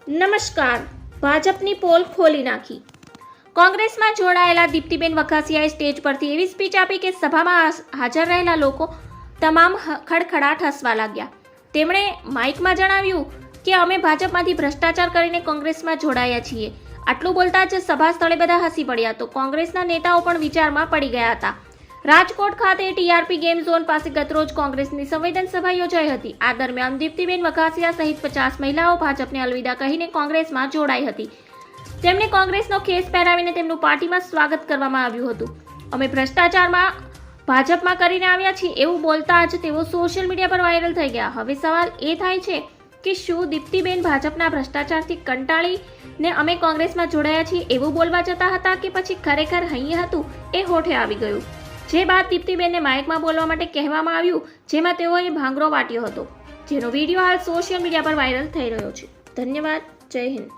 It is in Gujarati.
નમસ્કાર. ભાજપની પોલ ખોલી નાખી. કોંગ્રેસમાં જોડાયેલા દીપ્તિબેન વઘાસિયાએ સ્ટેજ પરથી એવી સ્પીચ આપી કે સભામાં હાજર રહેલા લોકો તમામ ખડખડાટ હસવા લાગ્યા. તેમણે માઇકમાં જણાવ્યું કે અમે ભાજપમાંથી ભ્રષ્ટાચાર કરીને કોંગ્રેસમાં જોડાયા છીએ. આટલું બોલતા જ સભા સ્થળે બધા હસી પડ્યા તો કોંગ્રેસના નેતાઓ પણ વિચારમાં પડી ગયા હતા. રાજકોટ ખાતે ટીઆરપી ગેમ ઝોન પાસે ગતરોજ કોંગ્રેસની સંવેદન સભા યોજાઈ હતી. આ દરમિયાન દીપ્તિબેન વઘાસિયા સહિત 50 મહિલાઓ ભાજપને અલવિદા કહીને કોંગ્રેસમાં જોડાઈ હતી. તેમને કોંગ્રેસનો ખેસ પહેરાવીને તેમનું પાર્ટીમાં સ્વાગત કરવામાં આવ્યું હતું. અમે ભ્રષ્ટાચારમાં ભાજપમાં કરીને આવ્યા છીએ એવું બોલતા જ તેઓ સોશિયલ મીડિયા પર વાયરલ થઈ ગયા. હવે સવાલ એ થાય છે કે શું દીપ્તિબેન ભાજપના ભ્રષ્ટાચારથી કંટાળીને અમે કોંગ્રેસમાં જોડાયા છીએ એવું બોલવા જતા હતા કે પછી ખરેખર અહીં હતું એ હોઠે આવી ગયું. જે બાદ દીપ્તિબેનને માઇકમાં બોલવા માટે કહેવામાં આવ્યું, જેમાં તેઓએ ભાંગરો વાટ્યો હતો, જેનો વિડીયો હાલ સોશિયલ મીડિયા પર વાયરલ થઈ રહ્યો છે. ધન્યવાદ. જય હિન્દ.